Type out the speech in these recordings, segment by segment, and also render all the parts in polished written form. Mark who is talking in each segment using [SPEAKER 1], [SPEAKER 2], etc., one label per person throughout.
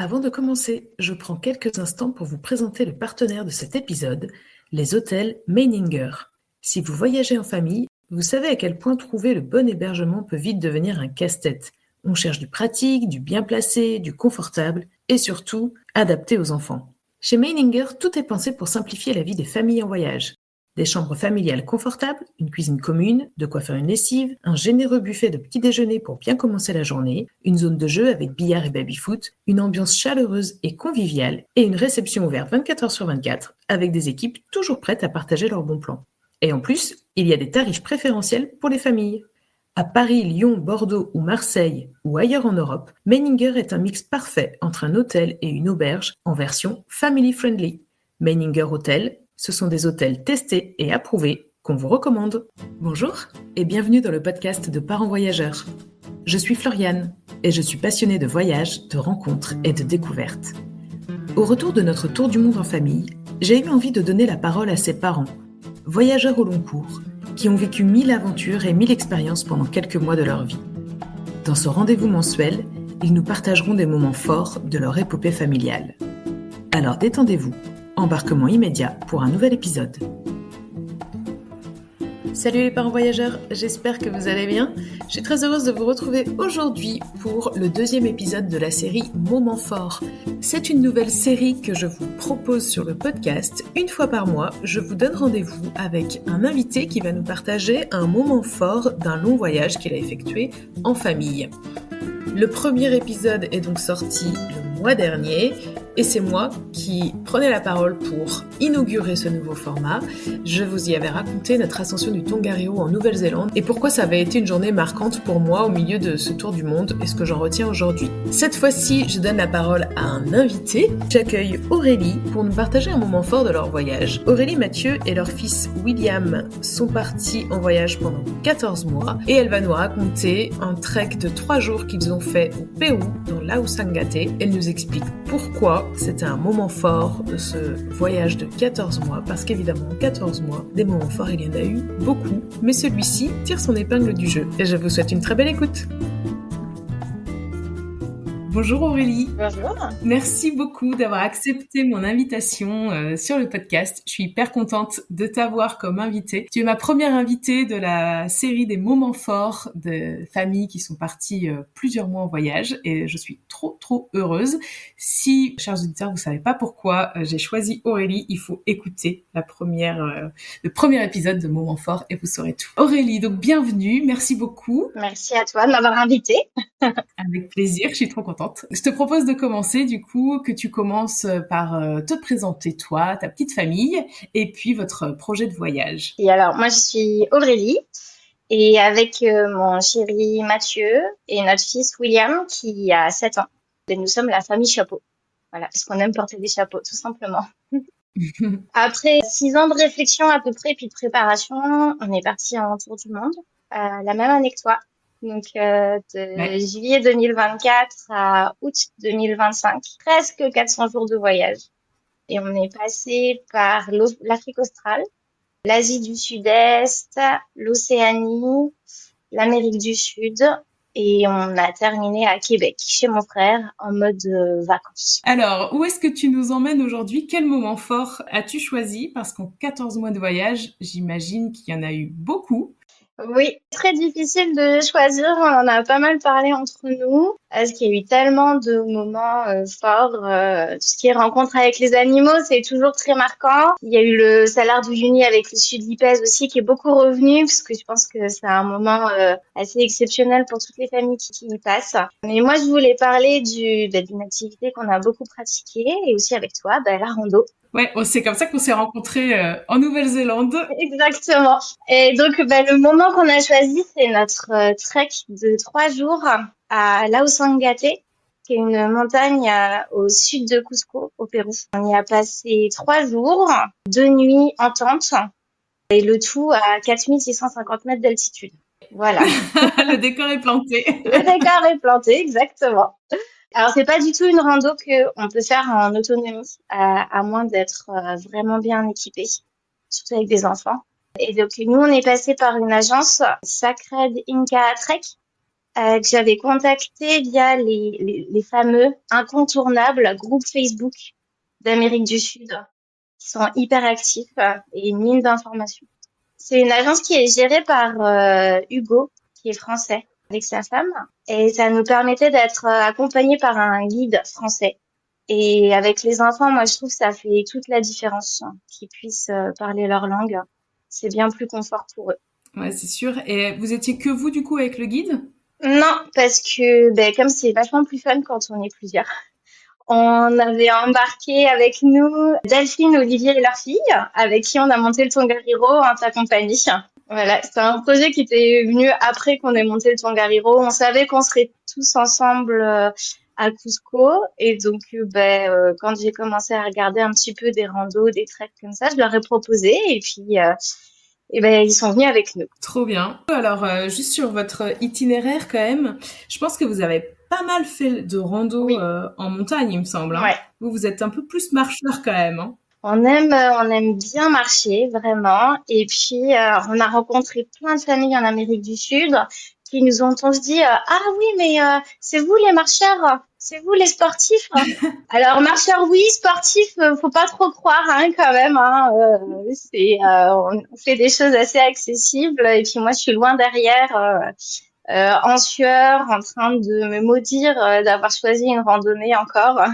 [SPEAKER 1] Avant de commencer, je prends quelques instants pour vous présenter le partenaire de cet épisode, les hôtels Meininger. Si vous voyagez en famille, vous savez à quel point trouver le bon hébergement peut vite devenir un casse-tête. On cherche du pratique, du bien placé, du confortable et surtout adapté aux enfants. Chez Meininger, tout est pensé pour simplifier la vie des familles en voyage. Des chambres familiales confortables, une cuisine commune, de quoi faire une lessive, un généreux buffet de petit déjeuner pour bien commencer la journée, une zone de jeu avec billard et baby-foot, une ambiance chaleureuse et conviviale et une réception ouverte 24 heures sur 24 avec des équipes toujours prêtes à partager leurs bons plans. Et en plus, il y a des tarifs préférentiels pour les familles. À Paris, Lyon, Bordeaux ou Marseille ou ailleurs en Europe, Meininger est un mix parfait entre un hôtel et une auberge en version family friendly. Meininger Hotel, ce sont des hôtels testés et approuvés qu'on vous recommande. Bonjour et bienvenue dans le podcast de Parents Voyageurs. Je suis Floriane et je suis passionnée de voyages, de rencontres et de découvertes. Au retour de notre tour du monde en famille, j'ai eu envie de donner la parole à ces parents, voyageurs au long cours, qui ont vécu 1000 aventures et 1000 expériences pendant quelques mois de leur vie. Dans ce rendez-vous mensuel, ils nous partageront des moments forts de leur épopée familiale. Alors détendez-vous, embarquement immédiat pour un nouvel épisode. Salut les parents voyageurs, j'espère que vous allez bien. Je suis très heureuse de vous retrouver aujourd'hui pour le deuxième épisode de la série Moments forts. C'est une nouvelle série que je vous propose sur le podcast. Une fois par mois, je vous donne rendez-vous avec un invité qui va nous partager un moment fort d'un long voyage qu'il a effectué en famille. Le premier épisode est donc sorti le mois dernier et c'est moi qui prenais la parole pour inaugurer ce nouveau format. Je vous y avais raconté notre ascension du Tongariro en Nouvelle-Zélande et pourquoi ça avait été une journée marquante pour moi au milieu de ce tour du monde et ce que j'en retiens aujourd'hui. Cette fois-ci, je donne la parole à un invité. J'accueille Aurélie pour nous partager un moment fort de leur voyage. Aurélie, Mathieu et leur fils William sont partis en voyage pendant 14 mois et elle va nous raconter un trek de 3 jours qu'ils ont fait au Pérou, dans l'Ausangate. Elle nous explique pourquoi c'était un moment fort de ce voyage de 14 mois, parce qu'évidemment, 14 mois, des moments forts, il y en a eu beaucoup, mais celui-ci tire son épingle du jeu. Et je vous souhaite une très belle écoute. Bonjour Aurélie.
[SPEAKER 2] Bonjour.
[SPEAKER 1] Merci beaucoup d'avoir accepté mon invitation sur le podcast. Je suis hyper contente de t'avoir comme invitée. Tu es ma première invitée de la série des moments forts de familles qui sont parties plusieurs mois en voyage et je suis trop heureuse. Si, chers auditeurs, vous savez pas pourquoi j'ai choisi Aurélie, il faut écouter le premier épisode de Moments forts et vous saurez tout. Aurélie, donc bienvenue, merci beaucoup.
[SPEAKER 2] Merci à toi de m'avoir invitée.
[SPEAKER 1] Avec plaisir, je suis trop contente. Je te propose de commencer, du coup, que tu commences par te présenter toi, ta petite famille, et puis votre projet de voyage.
[SPEAKER 2] Et alors, moi, je suis Aurélie, et avec mon chéri Mathieu et notre fils William, qui a 7 ans. Et nous sommes la famille chapeau. Voilà, parce qu'on aime porter des chapeaux, tout simplement. Après 6 ans de réflexion à peu près, puis de préparation, on est parti en tour du monde, la même année que toi. Donc, de juillet 2024 à août 2025, presque 400 jours de voyage. Et on est passé par l'Afrique australe, l'Asie du Sud-Est, l'Océanie, l'Amérique du Sud. Et on a terminé à Québec, chez mon frère, en mode vacances.
[SPEAKER 1] Alors, où est-ce que tu nous emmènes aujourd'hui? Quel moment fort as-tu choisi? Parce qu'en 14 mois de voyage, j'imagine qu'il y en a eu beaucoup.
[SPEAKER 2] Oui, très difficile de choisir. On en a pas mal parlé entre nous parce qu'il y a eu tellement de moments forts. Tout ce qui est rencontre avec les animaux, c'est toujours très marquant. Il y a eu le Salar d'Uyuni avec le Sud Lipèze aussi qui est beaucoup revenu parce que je pense que c'est un moment assez exceptionnel pour toutes les familles qui y passent. Mais moi, je voulais parler d'une activité qu'on a beaucoup pratiquée et aussi avec toi, la rando.
[SPEAKER 1] Ouais, c'est comme ça qu'on s'est rencontrés en Nouvelle-Zélande.
[SPEAKER 2] Exactement. Et donc, le moment qu'on a choisi, c'est notre trek de 3 jours à l'Ausangate, qui est une montagne au sud de Cusco, au Pérou. On y a passé 3 jours, 2 nuits en tente, et le tout à 4650 mètres d'altitude. Voilà.
[SPEAKER 1] Le décor est planté.
[SPEAKER 2] Le décor est planté, exactement. Alors, c'est pas du tout une rando qu'on peut faire en autonomie, à moins d'être vraiment bien équipé, surtout avec des enfants. Et donc, nous, on est passé par une agence, Sacred Inca Trek, que j'avais contacté via les fameux incontournables groupes Facebook d'Amérique du Sud, qui sont hyper actifs et une mine d'informations. C'est une agence qui est gérée par Hugo, qui est français, avec sa femme. Et ça nous permettait d'être accompagnés par un guide français. Et avec les enfants, moi, je trouve que ça fait toute la différence, hein, qu'ils puissent parler leur langue. C'est bien plus confort pour eux.
[SPEAKER 1] Ouais, c'est sûr. Et vous étiez que vous, du coup, avec le guide?
[SPEAKER 2] Non, parce que ben, comme c'est vachement plus fun quand on est plusieurs. On avait embarqué avec nous Delphine, Olivier et leur fille, avec qui on a monté le Tongariro en ta compagnie. Voilà, c'est un projet qui était venu après qu'on ait monté le Tongariro. On savait qu'on serait tous ensemble à Cusco. Et donc, quand j'ai commencé à regarder un petit peu des randos, des treks comme ça, je leur ai proposé. Et puis, ils sont venus avec nous.
[SPEAKER 1] Trop bien. Alors, juste sur votre itinéraire quand même, je pense que vous avez pas mal fait de rando
[SPEAKER 2] Oui,
[SPEAKER 1] en montagne, il me semble. Hein.
[SPEAKER 2] ouais.
[SPEAKER 1] Vous êtes un peu plus marcheur quand même. Hein.
[SPEAKER 2] On aime bien marcher, vraiment. Et puis, on a rencontré plein de familles en Amérique du Sud qui nous ont tous dit, ah oui, mais c'est vous les marcheurs, c'est vous les sportifs. Alors, marcheurs, oui, sportifs, faut pas trop croire, hein, quand même. Hein, on fait des choses assez accessibles. Et puis, moi, je suis loin derrière. En sueur, en train de me maudire d'avoir choisi une randonnée encore.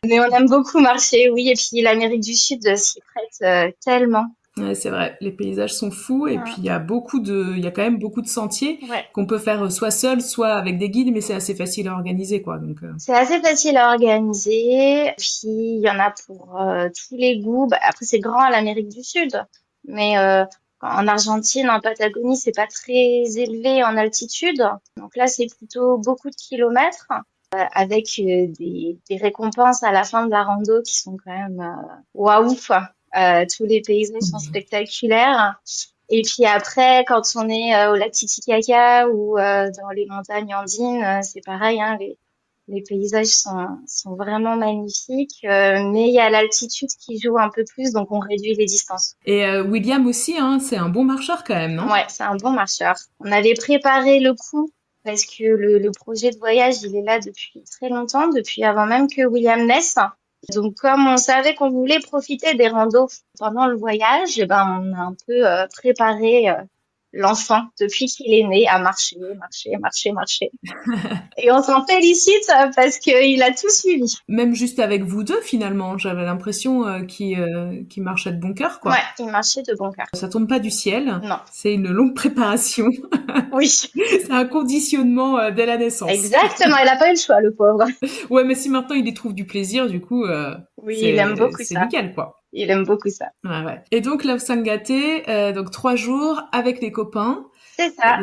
[SPEAKER 2] Mais on aime beaucoup marcher, oui. Et puis l'Amérique du Sud s'y prête tellement.
[SPEAKER 1] Ouais, c'est vrai, les paysages sont fous et puis il y a quand même beaucoup de sentiers
[SPEAKER 2] Ouais.
[SPEAKER 1] qu'on peut faire soit seul, soit avec des guides, mais c'est assez facile à organiser, quoi. Donc,
[SPEAKER 2] C'est assez facile à organiser. Puis il y en a pour tous les goûts. Bah, après, c'est grand à l'Amérique du Sud. Mais en Argentine, en Patagonie, c'est pas très élevé en altitude. Donc là, c'est plutôt beaucoup de kilomètres. Avec des récompenses à la fin de la rando qui sont quand même waouh. Tous les paysages sont spectaculaires. Et puis après, quand on est au lac Titicaca ou dans les montagnes andines, c'est pareil, hein, les paysages sont vraiment magnifiques, mais il y a l'altitude qui joue un peu plus, donc on réduit les distances.
[SPEAKER 1] Et William aussi, hein, c'est un bon marcheur quand même, non?
[SPEAKER 2] Ouais, c'est un bon marcheur. On avait préparé le coup parce que le projet de voyage, il est là depuis très longtemps, depuis avant même que William naisse. Donc, comme on savait qu'on voulait profiter des randos pendant le voyage, eh ben, on a un peu préparé l'enfant depuis qu'il est né à marcher, marcher, marcher, marcher. Et on s'en félicite parce qu'il a tout suivi.
[SPEAKER 1] Même juste avec vous deux, finalement, j'avais l'impression qu'il marchait de bon cœur,
[SPEAKER 2] Ouais,
[SPEAKER 1] quoi.
[SPEAKER 2] il marchait de bon cœur.
[SPEAKER 1] Ça tombe pas du ciel,
[SPEAKER 2] Non.
[SPEAKER 1] c'est une longue préparation,
[SPEAKER 2] Oui,
[SPEAKER 1] c'est un conditionnement dès la naissance.
[SPEAKER 2] exactement. Il a pas eu le choix, le pauvre.
[SPEAKER 1] Ouais, mais si maintenant il y trouve du plaisir, du coup,
[SPEAKER 2] Oui, il aime beaucoup
[SPEAKER 1] c'est
[SPEAKER 2] ça.
[SPEAKER 1] nickel, quoi.
[SPEAKER 2] Il aime beaucoup ça.
[SPEAKER 1] Ouais, ouais. Et donc, la Sangate, donc 3 jours avec les copains.
[SPEAKER 2] C'est ça.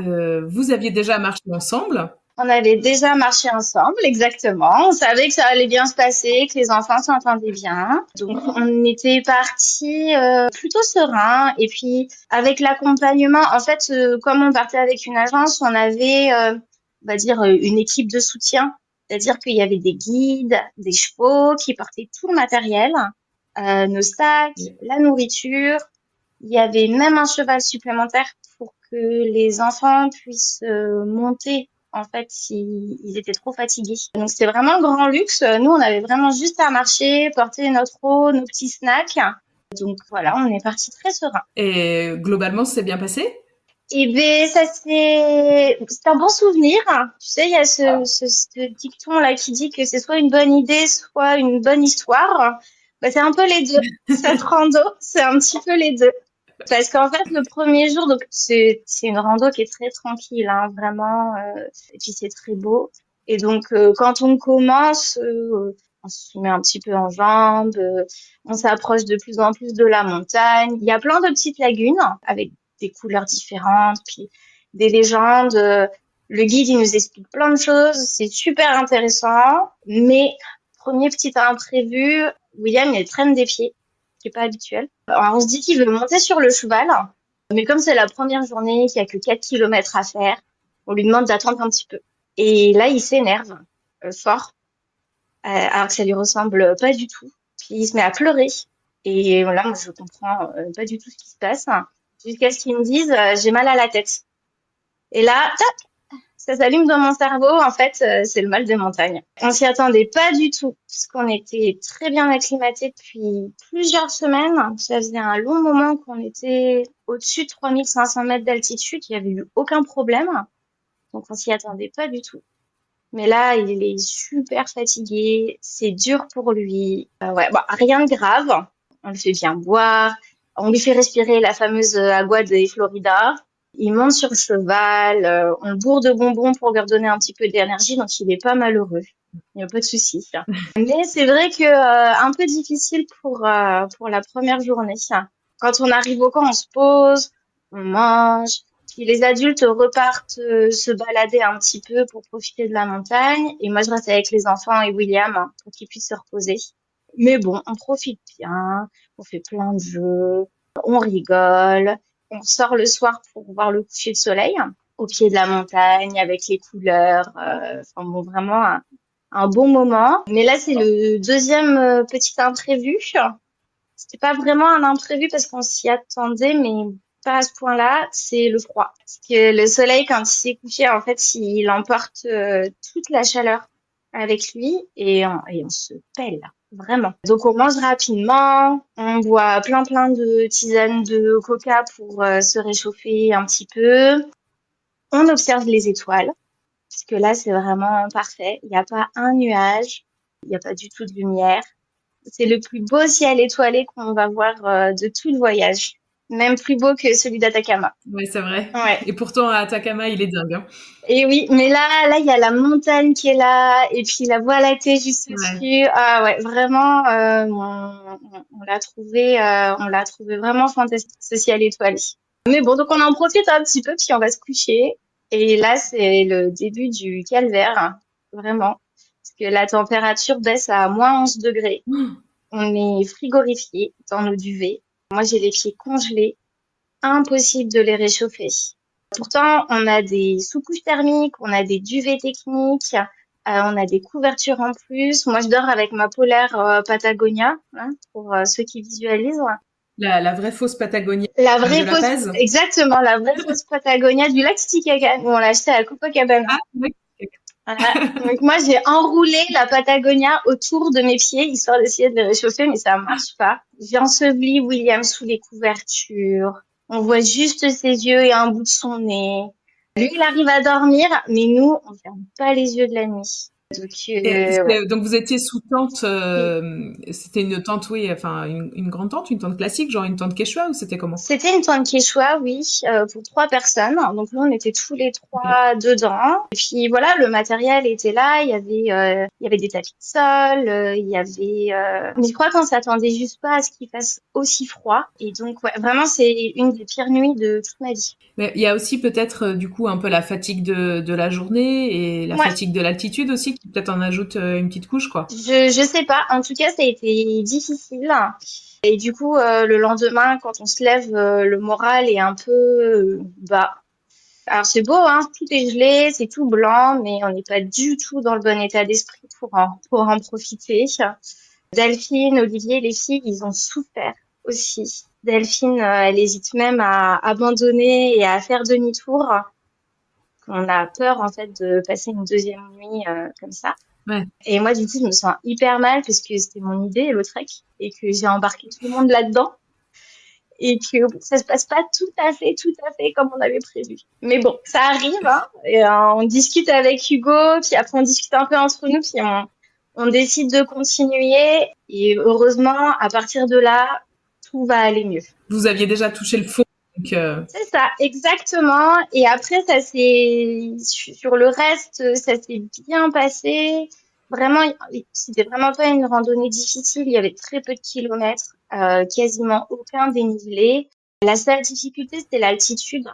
[SPEAKER 1] Vous aviez déjà marché ensemble.
[SPEAKER 2] On avait déjà marché ensemble, exactement. On savait que ça allait bien se passer, que les enfants s'entendaient bien. Donc, on était partis plutôt serein. Et puis, avec l'accompagnement, en fait, comme on partait avec une agence, on avait, on va dire, une équipe de soutien. C'est-à-dire qu'il y avait des guides, des chevaux qui portaient tout le matériel, nos sacs, la nourriture. Il y avait même un cheval supplémentaire pour que les enfants puissent monter en fait s'ils étaient trop fatigués. Donc c'était vraiment le grand luxe. Nous, on avait vraiment juste à marcher, porter notre eau, nos petits snacks. Donc voilà, on est parti très serein.
[SPEAKER 1] Et globalement, c'est bien passé.
[SPEAKER 2] Et ben c'est un bon souvenir. Tu sais, il y a ce dicton là qui dit que c'est soit une bonne idée, soit une bonne histoire. Ben, c'est un peu les deux. Cette rando, c'est un petit peu les deux. Parce qu'en fait, le premier jour, donc c'est une rando qui est très tranquille, hein, vraiment. Et puis c'est très beau. Et donc quand on commence, on se met un petit peu en jambes, on s'approche de plus en plus de la montagne. Il y a plein de petites lagunes avec des couleurs différentes, puis des légendes. Le guide, il nous explique plein de choses. C'est super intéressant. Mais premier petit imprévu, William, il traîne des pieds, qui est pas habituel. Alors, on se dit qu'il veut monter sur le cheval, mais comme c'est la première journée, qu'il y a que 4 kilomètres à faire, on lui demande d'attendre un petit peu. Et là, il s'énerve fort, alors que ça lui ressemble pas du tout. Puis il se met à pleurer. Et là, moi, je comprends pas du tout ce qui se passe, jusqu'à ce qu'il me dise j'ai mal à la tête. Et là, tac, ça s'allume dans mon cerveau. En fait, c'est le mal des montagnes. On s'y attendait pas du tout, puisqu'on était très bien acclimatés depuis plusieurs semaines. Ça faisait un long moment qu'on était au-dessus de 3500 mètres d'altitude. Il y avait eu aucun problème. Donc, on s'y attendait pas du tout. Mais là, il est super fatigué. C'est dur pour lui. Ouais, bon, rien de grave. On le fait bien boire. On lui fait respirer la fameuse agua de Florida. Il monte sur le cheval. On le bourre de bonbons pour lui redonner un petit peu d'énergie. Donc, il est pas malheureux. Il n'y a pas de souci. Mais c'est vrai que un peu difficile pour la première journée. Quand on arrive au camp, on se pose, on mange. Puis les adultes repartent se balader un petit peu pour profiter de la montagne. Et moi, je reste avec les enfants et William pour qu'ils puissent se reposer. Mais bon, on profite bien, on fait plein de jeux, on rigole, on sort le soir pour voir le coucher de soleil au pied de la montagne avec les couleurs. Enfin bon, vraiment un bon moment. Mais là, c'est le deuxième petit imprévu. C'était pas vraiment un imprévu parce qu'on s'y attendait, mais pas à ce point-là. C'est le froid. Parce que le soleil, quand il s'est couché, en fait, il emporte toute la chaleur avec lui et on se pèle, vraiment. Donc, on mange rapidement, on boit plein de tisanes de coca pour se réchauffer un petit peu. On observe les étoiles, parce que là, c'est vraiment parfait. Il n'y a pas un nuage, il n'y a pas du tout de lumière. C'est le plus beau ciel étoilé qu'on va voir de tout le voyage. Même plus beau que celui d'Atacama.
[SPEAKER 1] Ouais, c'est vrai.
[SPEAKER 2] Ouais.
[SPEAKER 1] Et pourtant, Atacama, il est dingue, hein.
[SPEAKER 2] Et oui, mais là, il y a la montagne qui est là, et puis la voie lactée juste
[SPEAKER 1] Ouais.
[SPEAKER 2] au-dessus. Ah ouais, vraiment, on l'a trouvé vraiment fantastique, ce ciel étoilé. Mais bon, donc on en profite un petit peu, puis on va se coucher. Et là, c'est le début du calvaire, vraiment. Parce que la température baisse à -11 degrés. On est frigorifié dans nos duvets. Moi, j'ai les pieds congelés. Impossible de les réchauffer. Pourtant, on a des sous-couches thermiques, on a des duvets techniques, on a des couvertures en plus. Moi, je dors avec ma polaire Patagonia, hein, pour ceux qui visualisent.
[SPEAKER 1] La vraie fausse Patagonie
[SPEAKER 2] La
[SPEAKER 1] de
[SPEAKER 2] vraie
[SPEAKER 1] La
[SPEAKER 2] fausse,
[SPEAKER 1] Paz.
[SPEAKER 2] exactement, la vraie fausse Patagonia du lac Titicaca. On l'a acheté à Copacabana.
[SPEAKER 1] Ah, ouais.
[SPEAKER 2] Voilà. Donc moi, j'ai enroulé la Patagonia autour de mes pieds, histoire d'essayer de les réchauffer, mais ça marche pas. J'ai enseveli William sous les couvertures. On voit juste ses yeux et un bout de son nez. Lui, il arrive à dormir, mais nous, on ferme pas les yeux de la nuit. Donc, ouais.
[SPEAKER 1] Donc vous étiez sous tente, c'était une tente, oui, enfin une grande tente, une tente classique, genre une tente quechua ou c'était comment?
[SPEAKER 2] C'était une tente quechua, oui, pour 3 personnes. Donc nous, on était tous les
[SPEAKER 1] Ok.
[SPEAKER 2] 3 dedans. Et puis voilà, le matériel était là. Il y avait des tapis de sol. Il y avait. Mais je crois qu'on s'attendait juste pas à ce qu'il fasse aussi froid. Et donc ouais, vraiment, c'est une des pires nuits de toute ma vie.
[SPEAKER 1] Mais il y a aussi peut-être du coup un peu la fatigue de la journée et la
[SPEAKER 2] Ouais,
[SPEAKER 1] fatigue de l'altitude aussi qui peut-être en ajoute une petite couche quoi.
[SPEAKER 2] je sais pas. En tout cas, ça a été difficile. Et du coup, le lendemain, quand on se lève, le moral est un peu bas. Alors c'est beau, hein, tout est gelé, c'est tout blanc, mais on n'est pas du tout dans le bon état d'esprit pour en profiter. Delphine, Olivier, les filles, ils ont souffert aussi. Delphine, elle hésite même à abandonner et à faire demi-tour. On a peur en fait de passer une deuxième nuit comme ça.
[SPEAKER 1] Ouais.
[SPEAKER 2] Et moi, du coup, je me sens hyper mal parce que c'était mon idée, le trek, et que j'ai embarqué tout le monde là-dedans et que ça se passe pas tout à fait comme on avait prévu. Mais bon, ça arrive, hein. Et, on discute avec Hugo, puis après on discute un peu entre nous, puis on décide de continuer. Et heureusement, à partir de là, tout va aller mieux.
[SPEAKER 1] Vous aviez déjà touché le fond, donc
[SPEAKER 2] C'est ça, exactement. Et après, ça s'est, sur le reste, ça s'est bien passé. Vraiment, c'était vraiment pas une randonnée difficile. Il y avait très peu de kilomètres, quasiment aucun dénivelé. La seule difficulté, c'était l'altitude.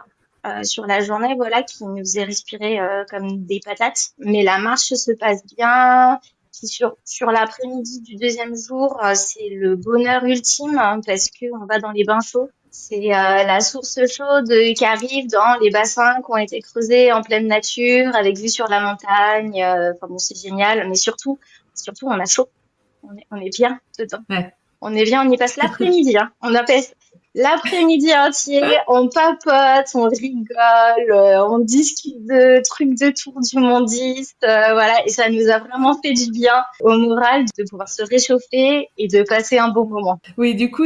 [SPEAKER 2] Sur la journée, voilà, qui nous faisait respirer comme des patates. Mais la marche se passe bien. Puis sur l'après-midi du deuxième jour, c'est le bonheur ultime hein, parce que on va dans les bains chauds. C'est la source chaude qui arrive dans les bassins qui ont été creusés en pleine nature, avec vue sur la montagne. Enfin bon, c'est génial. Mais surtout, on a chaud. On est bien dedans.
[SPEAKER 1] ouais.
[SPEAKER 2] On est bien. On y passe l'après-midi. Hein. On a L'après-midi entier, on papote, on rigole, on discute de trucs de tour du mondiste, voilà, et ça nous a vraiment fait du bien au moral de pouvoir se réchauffer et de passer un bon moment.
[SPEAKER 1] Oui, du coup,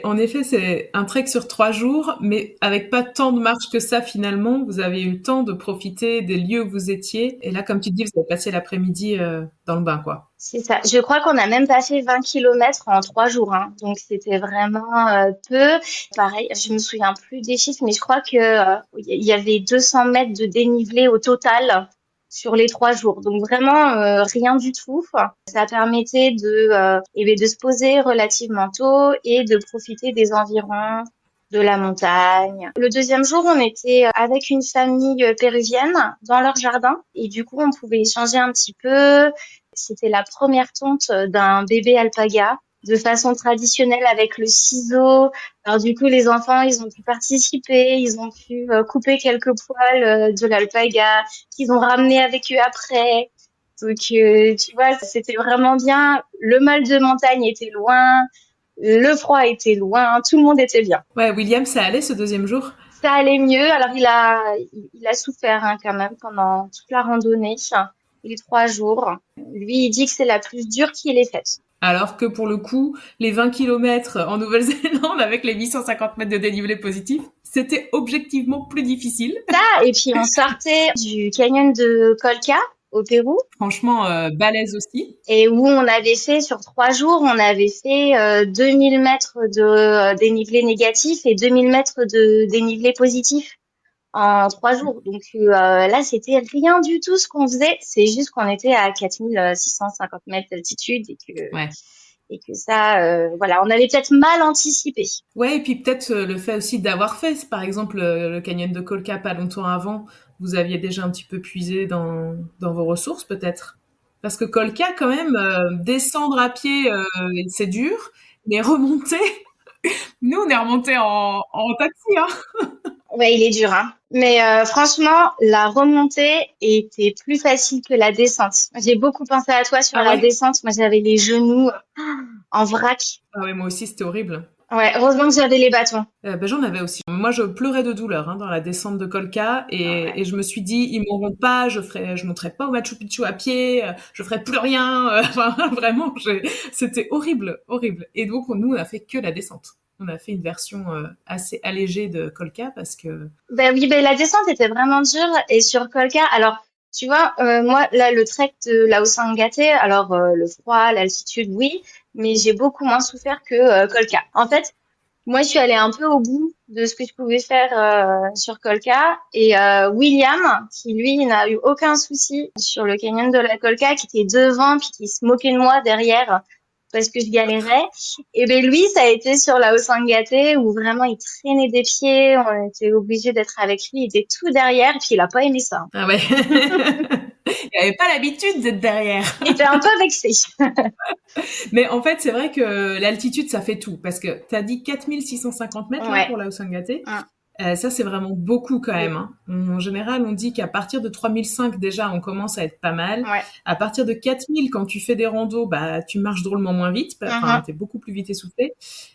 [SPEAKER 1] en effet, c'est un trek sur 3 jours, mais avec pas tant de marche que ça finalement. Vous avez eu le temps de profiter des lieux où vous étiez. Et là, comme tu dis, vous avez passé l'après-midi dans le bain, quoi.
[SPEAKER 2] C'est ça. Je crois qu'on a même pas fait 20 kilomètres en 3 jours, hein. Donc c'était vraiment peu. Pareil, je me souviens plus des chiffres, mais je crois que il y avait 200 mètres de dénivelé au total sur les 3 jours. Donc vraiment rien du tout. Ça permettait de se poser relativement tôt et de profiter des environs de la montagne. Le deuxième jour, on était avec une famille péruvienne dans leur jardin et du coup, on pouvait échanger un petit peu. C'était la première tonte d'un bébé alpaga de façon traditionnelle avec le ciseau. Alors du coup, les enfants, ils ont pu participer, ils ont pu couper quelques poils de l'alpaga qu'ils ont ramené avec eux après. Donc, tu vois, c'était vraiment bien. Le mal de montagne était loin, le froid était loin, tout le monde était bien.
[SPEAKER 1] Ouais, William, ça allait ce deuxième jour?
[SPEAKER 2] Ça allait mieux. Alors, il a souffert hein, quand même pendant toute la randonnée, les 3 jours. Lui, il dit que c'est la plus dure qu'il ait faite.
[SPEAKER 1] Alors que pour le coup, les 20 kilomètres en Nouvelle-Zélande avec les 850 mètres de dénivelé positif, c'était objectivement plus difficile.
[SPEAKER 2] Ça, et puis on sortait du canyon de Colca au Pérou.
[SPEAKER 1] Franchement, balèze aussi.
[SPEAKER 2] Et où on avait fait, sur 3 jours, on avait fait 2000 mètres de dénivelé négatif et 2000 mètres de dénivelé positif en 3 jours. Donc là, c'était rien du tout ce qu'on faisait. C'est juste qu'on était à 4650 mètres d'altitude
[SPEAKER 1] Ouais.
[SPEAKER 2] et que ça, voilà, on avait peut-être mal anticipé.
[SPEAKER 1] Ouais, et puis peut-être le fait aussi d'avoir fait, par exemple, le canyon de Colca pas longtemps avant, vous aviez déjà un petit peu puisé dans vos ressources, peut-être. Parce que Colca, quand même, descendre à pied, c'est dur, mais remonter, nous, on est remonté en taxi, hein.
[SPEAKER 2] Ouais, il est dur, hein. Mais franchement, la remontée était plus facile que la descente. J'ai beaucoup pensé à toi sur
[SPEAKER 1] Ah
[SPEAKER 2] la
[SPEAKER 1] ouais?
[SPEAKER 2] descente. Moi, j'avais les genoux en vrac.
[SPEAKER 1] Ah ouais, moi aussi, c'était horrible.
[SPEAKER 2] Ouais, heureusement que j'avais les bâtons.
[SPEAKER 1] Ben, j'en avais aussi. Moi, je pleurais de douleur hein, dans la descente de Colca
[SPEAKER 2] Ah ouais.
[SPEAKER 1] et je me suis dit, ils m'auront pas, je monterai pas au Machu Picchu à pied, je ferai plus rien. Enfin, vraiment, c'était horrible, horrible. Et donc, nous, on a fait que la descente. On a fait une version assez allégée de Colca parce que...
[SPEAKER 2] Ben oui, ben la descente était vraiment dure. Et sur Colca, alors, tu vois, moi, là, le trek de la Haussangate, alors le froid, l'altitude, oui, mais j'ai beaucoup moins souffert que Colca. En fait, moi, je suis allée un peu au bout de ce que je pouvais faire sur Colca. Et William, qui lui n'a eu aucun souci sur le canyon de la Colca, qui était devant puis qui se moquait de moi derrière parce que je galérais. Et ben lui, ça a été sur la Haussangate où vraiment il traînait des pieds. On était obligé d'être avec lui. Il était tout derrière puis il a pas aimé ça.
[SPEAKER 1] Ah ouais. Il avait pas l'habitude d'être derrière.
[SPEAKER 2] Il était un peu vexé.
[SPEAKER 1] Mais en fait, c'est vrai que l'altitude, ça fait tout. Parce que tu as dit 4650 mètres là
[SPEAKER 2] Ouais.
[SPEAKER 1] pour la Haussangate.
[SPEAKER 2] Hum,
[SPEAKER 1] Ça, c'est vraiment beaucoup quand
[SPEAKER 2] oui.
[SPEAKER 1] même. Hein. En général, on dit qu'à partir de 3005 déjà, on commence à être pas mal.
[SPEAKER 2] Ouais.
[SPEAKER 1] À partir de 4000, quand tu fais des randos, bah, tu marches drôlement moins vite. Enfin,
[SPEAKER 2] Mhm.
[SPEAKER 1] t'es beaucoup plus vite essoufflé.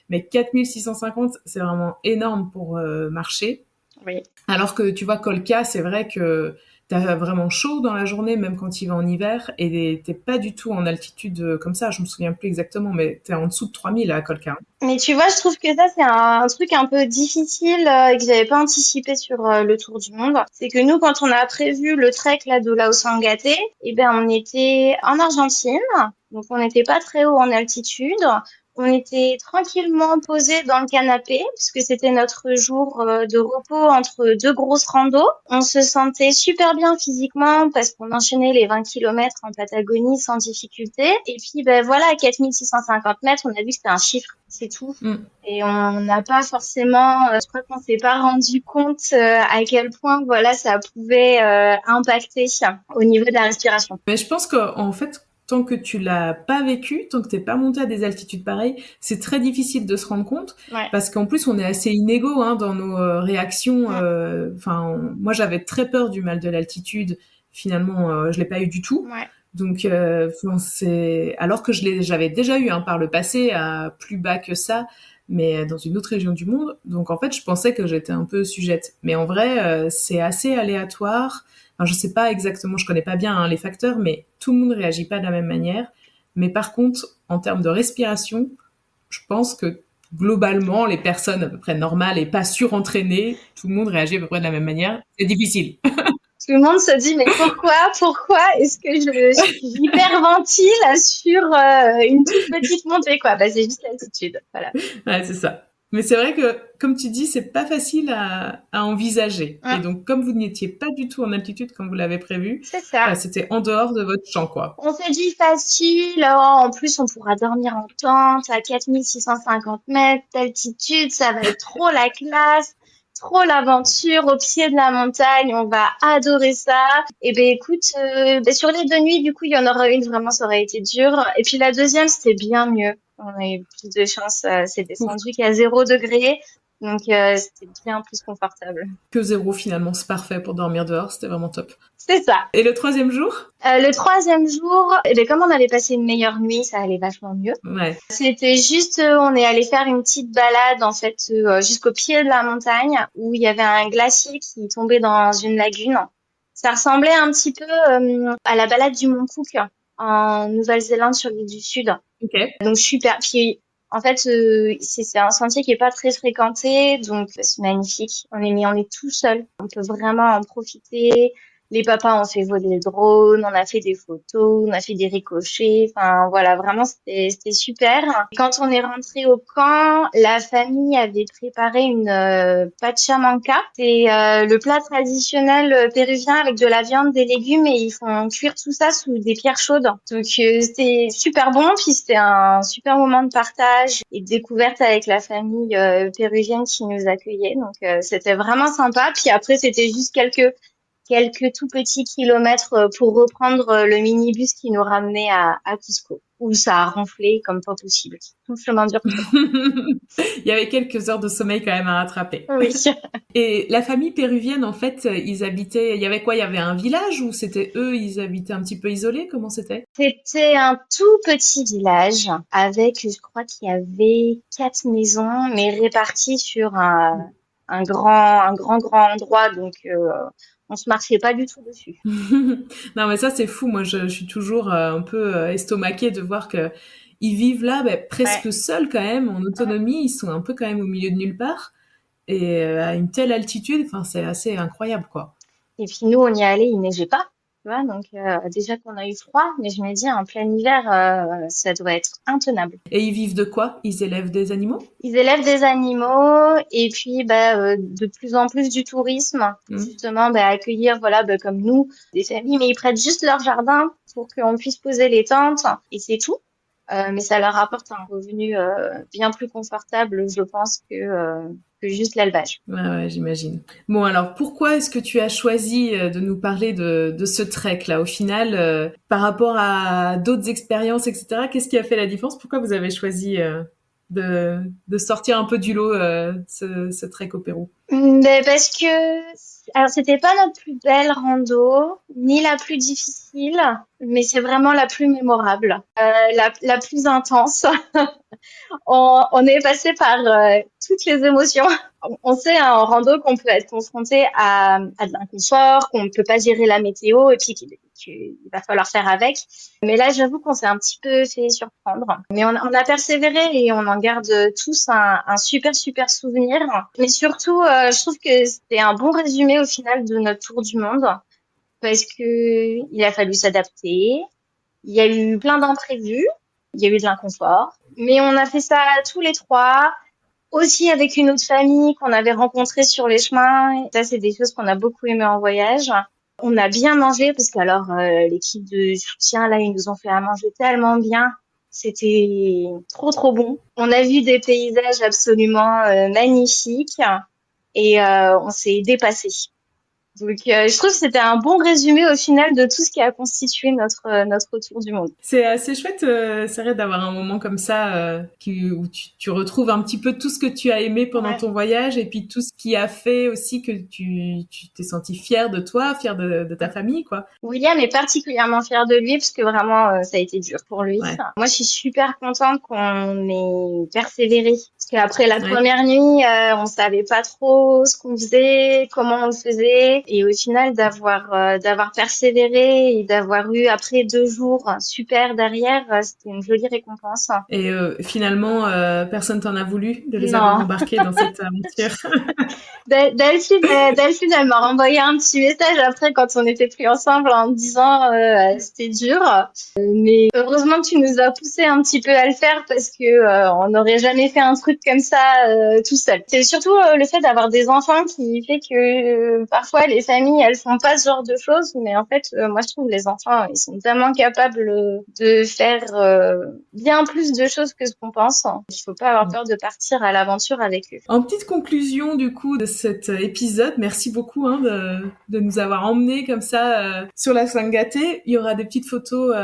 [SPEAKER 1] Mais 4650, c'est vraiment énorme pour marcher.
[SPEAKER 2] Oui.
[SPEAKER 1] Alors que tu vois, Colca, c'est vrai que t'as vraiment chaud dans la journée, même quand il va en hiver, et t'es pas du tout en altitude comme ça. Je me souviens plus exactement, mais t'es en dessous de 3000 à Colca. Hein.
[SPEAKER 2] Mais tu vois, je trouve que ça, c'est un truc un peu difficile et que j'avais pas anticipé sur le tour du monde. C'est que nous, quand on a prévu le trek là de Lao Sangate, eh ben, on était en Argentine. Donc, on n'était pas très haut en altitude. On était tranquillement posé dans le canapé puisque c'était notre jour de repos entre deux grosses randos. On se sentait super bien physiquement parce qu'on enchaînait les 20 kilomètres en Patagonie sans difficulté. Et puis, ben voilà, à 4650 mètres, on a vu que c'était un chiffre, c'est tout.
[SPEAKER 1] Mm.
[SPEAKER 2] Et on n'a pas forcément, je crois qu'on s'est pas rendu compte à quel point, voilà, ça pouvait impacter au niveau de la respiration.
[SPEAKER 1] Mais je pense qu'en fait, tant que tu l'as pas vécu, tant que t'es pas monté à des altitudes pareilles, c'est très difficile de se rendre compte
[SPEAKER 2] Ouais.
[SPEAKER 1] parce qu'en plus on est assez inégaux hein, dans nos réactions.
[SPEAKER 2] Mm.
[SPEAKER 1] Enfin, moi j'avais très peur du mal de l'altitude. Finalement, je l'ai pas eu du tout.
[SPEAKER 2] Ouais.
[SPEAKER 1] Donc, c'est alors que j'avais déjà eu hein, par le passé à plus bas que ça. mais dans une autre région du monde. Donc en fait, je pensais que j'étais un peu sujette. Mais en vrai, c'est assez aléatoire. Enfin, je sais pas exactement, je connais pas bien les facteurs, mais tout le monde réagit pas de la même manière. Mais par contre, en termes de respiration, je pense que globalement, les personnes à peu près normales et pas surentraînées, tout le monde réagit à peu près de la même manière. C'est difficile.
[SPEAKER 2] Tout le monde se dit, mais pourquoi est-ce que j'hyperventile sur une toute petite montée, quoi? Bah, c'est juste l'altitude. Voilà.
[SPEAKER 1] Ouais, c'est ça. Mais c'est vrai que, comme tu dis, c'est pas facile à envisager. Et
[SPEAKER 2] Hum,
[SPEAKER 1] donc, comme vous n'étiez pas du tout en altitude comme vous l'avez prévu,
[SPEAKER 2] c'est ça.
[SPEAKER 1] c'était en dehors de votre champ, quoi.
[SPEAKER 2] On s'est dit facile, oh, en plus on pourra dormir en tente à 4650 mètres d'altitude, ça va être trop la classe, trop l'aventure au pied de la montagne, on va adorer ça. Et ben écoute, sur les 2 nuits, du coup il y en aura une, vraiment ça aurait été dur. Et puis la deuxième c'était bien mieux, on a eu plus de chance, c'est
[SPEAKER 1] Ouf,
[SPEAKER 2] descendu qu'à 0 degré, donc c'était bien plus confortable.
[SPEAKER 1] que zéro finalement, c'est parfait pour dormir dehors, c'était vraiment top.
[SPEAKER 2] C'est ça.
[SPEAKER 1] Et le troisième jour?
[SPEAKER 2] Le troisième jour, eh ben, comme on avait passé une meilleure nuit, ça allait vachement mieux.
[SPEAKER 1] Ouais.
[SPEAKER 2] C'était juste, on est allé faire une petite balade en fait jusqu'au pied de la montagne où il y avait un glacier qui tombait dans une lagune. Ça ressemblait un petit peu à la balade du Mont Cook en Nouvelle-Zélande sur l'île du Sud.
[SPEAKER 1] Ok.
[SPEAKER 2] Donc super. Puis en fait, c'est un sentier qui est pas très fréquenté, donc c'est magnifique. On est tout seul. On peut vraiment en profiter. Les papas ont fait voler le drone, on a fait des photos, on a fait des ricochets. Enfin voilà, vraiment c'était super. Et quand on est rentré au camp, la famille avait préparé une pachamanca. C'est le plat traditionnel péruvien avec de la viande, des légumes et ils font cuire tout ça sous des pierres chaudes. Donc c'était super bon, puis c'était un super moment de partage et de découverte avec la famille péruvienne qui nous accueillait. Donc c'était vraiment sympa. Puis après c'était juste quelques tout petits kilomètres pour reprendre le minibus qui nous ramenait à Cusco, où ça a ronflé comme pas possible. Tout le chemin dur que ça.
[SPEAKER 1] Il y avait quelques heures de sommeil quand même à rattraper.
[SPEAKER 2] Oui.
[SPEAKER 1] Et la famille péruvienne, en fait, ils habitaient, il y avait quoi? Il y avait un village ou c'était eux, ils habitaient un petit peu isolés? Comment c'était?
[SPEAKER 2] C'était un tout petit village avec, je crois qu'il y avait 4 maisons, mais réparties sur un grand endroit, donc on se marchait pas du tout dessus.
[SPEAKER 1] Non, mais ça, c'est fou. Moi, je suis toujours un peu estomaquée de voir que ils vivent là,
[SPEAKER 2] Ouais.
[SPEAKER 1] presque seuls quand même, en autonomie. Ils sont un peu quand même au milieu de nulle part. Et à une telle altitude, enfin, c'est assez incroyable, quoi.
[SPEAKER 2] Et puis nous, on y allait, il neigeait pas, tu vois, donc déjà qu'on a eu froid, mais je me dis en plein hiver, ça doit être intenable.
[SPEAKER 1] Et ils vivent de quoi? Ils élèvent des animaux?
[SPEAKER 2] Ils élèvent des animaux et puis de plus en plus du tourisme,
[SPEAKER 1] Hmm.
[SPEAKER 2] justement accueillir voilà comme nous des familles, mais ils prêtent juste leur jardin pour qu'on puisse poser les tentes et c'est tout. Mais ça leur apporte un revenu bien plus confortable, je pense, que juste l'élevage.
[SPEAKER 1] Ouais, ouais, j'imagine. Bon, alors, pourquoi est-ce que tu as choisi de nous parler de ce trek-là? Au final, par rapport à d'autres expériences, etc., qu'est-ce qui a fait la différence? Pourquoi vous avez choisi de sortir un peu du lot ce trek au Pérou?
[SPEAKER 2] Parce que alors c'était pas notre plus belle rando, ni la plus difficile, mais c'est vraiment la plus mémorable, la plus intense. On est passé par toutes les émotions. On sait hein, en rando qu'on peut être confronté à de l'inconfort, qu'on ne peut pas gérer la météo et puis qu'il va falloir faire avec. Mais là, j'avoue qu'on s'est un petit peu fait surprendre. Mais on a persévéré et on en garde tous un super, super souvenir. Mais surtout, je trouve que c'était un bon résumé au final de notre tour du monde parce que il a fallu s'adapter. Il y a eu plein d'imprévus. Il y a eu de l'inconfort. Mais on a fait ça tous les trois, aussi avec une autre famille qu'on avait rencontrée sur les chemins. Et ça, c'est des choses qu'on a beaucoup aimé en voyage. On a bien mangé parce que alors l'équipe de soutien là, ils nous ont fait à manger tellement bien. C'était trop trop bon. On a vu des paysages absolument magnifiques et on s'est dépassé. On Donc, je trouve que c'était un bon résumé au final de tout ce qui a constitué notre tour du monde.
[SPEAKER 1] C'est assez chouette, c'est vrai d'avoir un moment comme ça où tu retrouves un petit peu tout ce que tu as aimé pendant
[SPEAKER 2] Ouais.
[SPEAKER 1] ton voyage et puis tout ce qui a fait aussi que tu t'es senti fière de toi, fière de ta famille, quoi.
[SPEAKER 2] William est particulièrement fier de lui parce que vraiment ça a été dur pour lui.
[SPEAKER 1] Ouais,
[SPEAKER 2] Moi, je suis super contente qu'on ait persévéré parce qu'après la
[SPEAKER 1] ouais.
[SPEAKER 2] première nuit, on savait pas trop ce qu'on faisait, comment on le faisait, et au final d'avoir persévéré et d'avoir eu après 2 jours super derrière, c'était une jolie récompense.
[SPEAKER 1] Et finalement, personne t'en a voulu de les avoir
[SPEAKER 2] Non.
[SPEAKER 1] embarqués dans cette aventure.
[SPEAKER 2] Delphine, elle m'a renvoyé un petit message après quand on n'était plus ensemble en me disant c'était dur, mais heureusement que tu nous as poussé un petit peu à le faire parce que on n'aurait jamais fait un truc comme ça tout seul. C'est surtout le fait d'avoir des enfants qui fait que parfois les familles elles font pas ce genre de choses, mais en fait moi je trouve les enfants ils sont tellement capables de faire bien plus de choses que ce qu'on pense. Il faut pas avoir peur de partir à l'aventure avec eux.
[SPEAKER 1] En petite conclusion du coup de cet épisode, merci beaucoup de nous avoir emmenés comme ça sur la Sangate. Il y aura des petites photos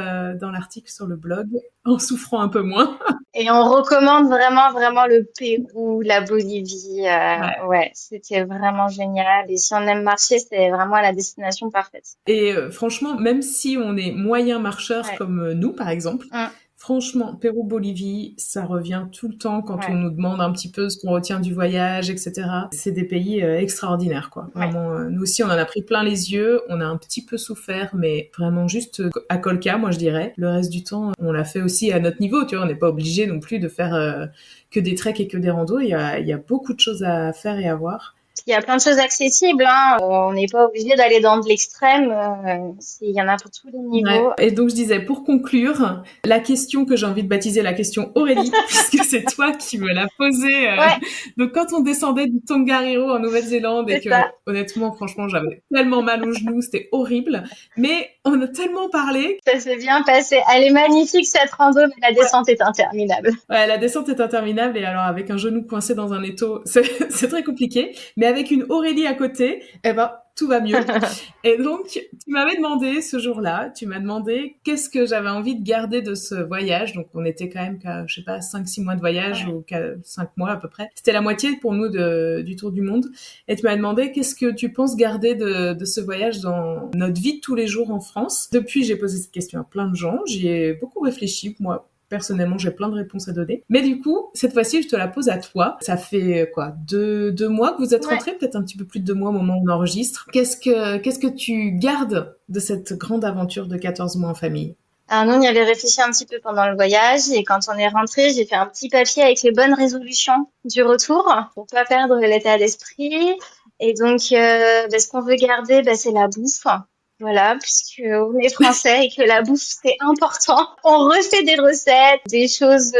[SPEAKER 1] dans l'article sur le blog, en souffrant un peu moins.
[SPEAKER 2] Et on recommande vraiment, vraiment le Pérou, la Bolivie.
[SPEAKER 1] Ouais.
[SPEAKER 2] Ouais, c'était vraiment génial. Et si on aime marcher, c'est vraiment la destination parfaite.
[SPEAKER 1] Et franchement, même si on est moyen marcheur
[SPEAKER 2] Ouais.
[SPEAKER 1] comme nous par exemple,
[SPEAKER 2] Mm.
[SPEAKER 1] franchement, Pérou-Bolivie, ça revient tout le temps quand on
[SPEAKER 2] Ouais.
[SPEAKER 1] nous demande un petit peu ce qu'on retient du voyage, etc. C'est des pays extraordinaires, quoi.
[SPEAKER 2] Ouais.
[SPEAKER 1] Vraiment, nous aussi, on en a pris plein les yeux. On a un petit peu souffert, mais vraiment juste à Colca, moi je dirais. Le reste du temps, on l'a fait aussi à notre niveau. Tu vois, on n'est pas obligé non plus de faire que des treks et que des randos. Il y a beaucoup de choses à faire et à voir.
[SPEAKER 2] Il y a plein de choses accessibles, hein. On n'est pas obligé d'aller dans de l'extrême. Il y en a pour tous les
[SPEAKER 1] Ouais.
[SPEAKER 2] niveaux.
[SPEAKER 1] Et donc je disais, pour conclure, la question que j'ai envie de baptiser la question Aurélie, puisque c'est toi qui me l'as posée.
[SPEAKER 2] Ouais,
[SPEAKER 1] Donc quand on descendait du Tongariro en Nouvelle-Zélande et
[SPEAKER 2] c'est
[SPEAKER 1] que
[SPEAKER 2] ça.
[SPEAKER 1] honnêtement, franchement, j'avais tellement mal aux genoux, c'était horrible. Mais on a tellement parlé.
[SPEAKER 2] Ça s'est bien passé. Elle est magnifique cette rando, mais la descente est interminable.
[SPEAKER 1] Ouais, la descente est interminable et alors avec un genou coincé dans un étau, c'est très compliqué. Mais avec une Aurélie à côté, eh ben tout va mieux. Et donc, tu m'avais demandé ce jour-là, tu m'as demandé qu'est-ce que j'avais envie de garder de ce voyage. Donc, on était quand même qu'à, je sais pas, 5-6 mois de voyage
[SPEAKER 2] Ouais.
[SPEAKER 1] ou qu'à 5 mois à peu près. C'était la moitié pour nous du tour du monde. Et tu m'as demandé qu'est-ce que tu penses garder de ce voyage dans notre vie de tous les jours en France. Depuis, j'ai posé cette question à plein de gens. J'y ai beaucoup réfléchi. Moi, personnellement, j'ai plein de réponses à donner. Mais du coup, cette fois-ci, je te la pose à toi. Ça fait quoi, deux mois que vous êtes
[SPEAKER 2] Ouais.
[SPEAKER 1] rentrés, peut-être un petit peu plus de 2 mois au moment où on enregistre. Qu'est-ce que tu gardes de cette grande aventure de 14 mois en famille?
[SPEAKER 2] Alors nous, on y avait réfléchi un petit peu pendant le voyage et quand on est rentré, j'ai fait un petit papier avec les bonnes résolutions du retour pour pas perdre l'état d'esprit. Et donc, ce qu'on veut garder, c'est la bouffe. Voilà, puisque on est français et que la bouffe c'est important. On refait des recettes, des choses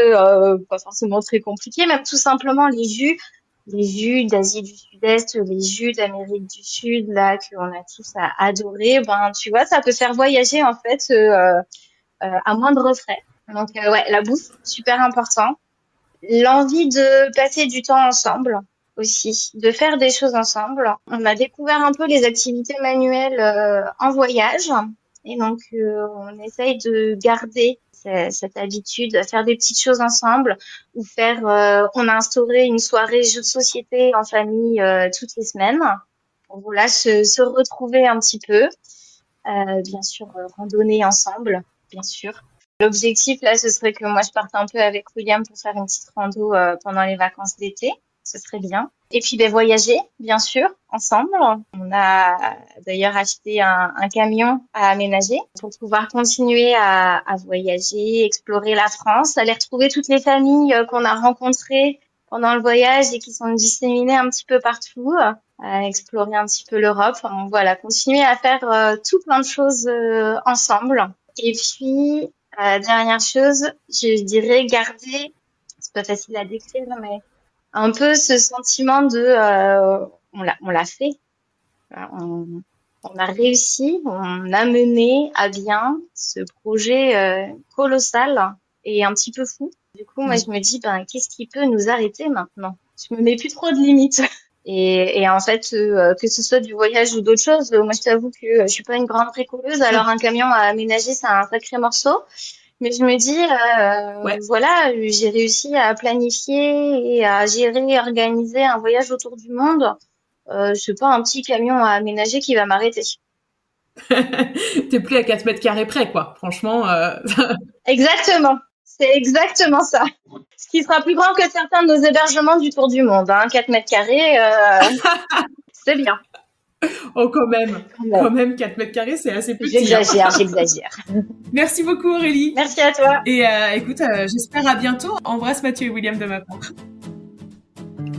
[SPEAKER 2] pas forcément très compliquées, même tout simplement les jus d'Asie du Sud-Est, les jus d'Amérique du Sud, là qu'on a tous adoré. Ben, tu vois, ça peut faire voyager en fait. À moindre frais. Donc ouais, la bouffe, super important. L'envie de passer du temps ensemble aussi, de faire des choses ensemble. On a découvert un peu les activités manuelles en voyage et donc on essaye de garder cette habitude à faire des petites choses ensemble ou on a instauré une soirée jeux de société en famille toutes les semaines pour voilà se retrouver un petit peu. Bien sûr, randonner ensemble, bien sûr. L'objectif, là, ce serait que moi, je parte un peu avec William pour faire une petite rando pendant les vacances d'été. Ce serait bien. Et puis, voyager, bien sûr, ensemble. On a d'ailleurs acheté un camion à aménager pour pouvoir continuer à voyager, explorer la France, aller retrouver toutes les familles qu'on a rencontrées pendant le voyage et qui sont disséminées un petit peu partout, à explorer un petit peu l'Europe. Enfin, voilà, continuer à faire tout plein de choses ensemble. Et puis, dernière chose, je dirais garder, c'est pas facile à décrire, mais un peu ce sentiment de on l'a fait, on, on a réussi, on a mené à bien ce projet colossal et un petit peu fou. Du coup, moi, je me dis, qu'est-ce qui peut nous arrêter maintenant? Je me mets plus trop de limites. Et en fait, que ce soit du voyage ou d'autres choses, moi je t'avoue que je suis pas une grande bricoleuse, alors un camion à aménager, c'est un sacré morceau. Mais je me dis,
[SPEAKER 1] Ouais.
[SPEAKER 2] voilà, j'ai réussi à planifier et à gérer et organiser un voyage autour du monde. C'est pas un petit camion à aménager qui va m'arrêter.
[SPEAKER 1] T'es plus à 4 mètres carrés près, quoi. Franchement,
[SPEAKER 2] Exactement. C'est exactement ça. Ce qui sera plus grand que certains de nos hébergements du tour du monde, hein. 4 mètres carrés, c'est bien.
[SPEAKER 1] oh, quand même.
[SPEAKER 2] Bon,
[SPEAKER 1] Quand même, 4 mètres carrés, c'est assez petit. Hein.
[SPEAKER 2] j'exagère.
[SPEAKER 1] Merci beaucoup, Aurélie.
[SPEAKER 2] Merci à toi.
[SPEAKER 1] Et écoute, j'espère à bientôt. Embrasse Mathieu et William de ma part.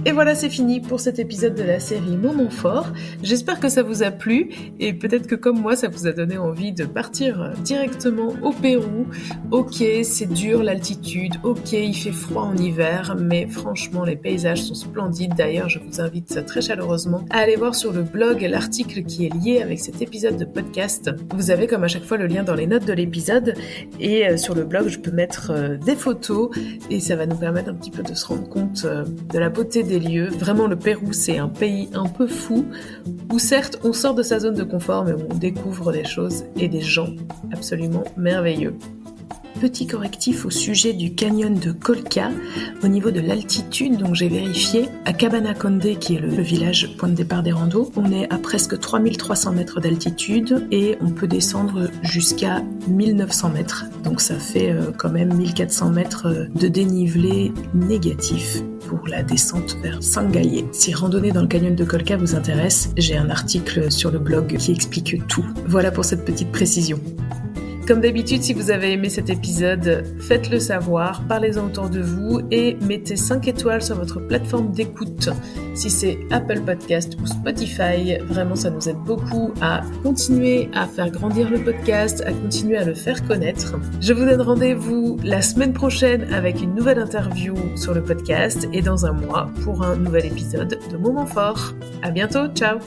[SPEAKER 1] Et voilà, c'est fini pour cet épisode de la série Moments forts. J'espère que ça vous a plu et peut-être que comme moi, ça vous a donné envie de partir directement au Pérou. Ok, c'est dur l'altitude, ok, il fait froid en hiver, mais franchement, les paysages sont splendides. D'ailleurs, je vous invite très chaleureusement à aller voir sur le blog l'article qui est lié avec cet épisode de podcast. Vous avez comme à chaque fois le lien dans les notes de l'épisode et sur le blog, je peux mettre des photos et ça va nous permettre un petit peu de se rendre compte de la beauté des lieux. Vraiment, le Pérou, c'est un pays un peu fou, où certes, on sort de sa zone de confort, mais où on découvre des choses et des gens absolument merveilleux. Petit correctif au sujet du canyon de Colca, au niveau de l'altitude, donc j'ai vérifié, à Cabana Conde, qui est le village point de départ des randos, on est à presque 3300 mètres d'altitude et on peut descendre jusqu'à 1900 mètres. Donc ça fait quand même 1400 mètres de dénivelé négatif pour la descente vers Sangalier. Si randonnée dans le canyon de Colca vous intéresse, j'ai un article sur le blog qui explique tout. Voilà pour cette petite précision. Comme d'habitude, si vous avez aimé cet épisode, faites-le savoir, parlez-en autour de vous et mettez 5 étoiles sur votre plateforme d'écoute. Si c'est Apple Podcast ou Spotify, vraiment ça nous aide beaucoup à continuer à faire grandir le podcast, à continuer à le faire connaître. Je vous donne rendez-vous la semaine prochaine avec une nouvelle interview sur le podcast et dans un mois pour un nouvel épisode de Moments forts. À bientôt, ciao!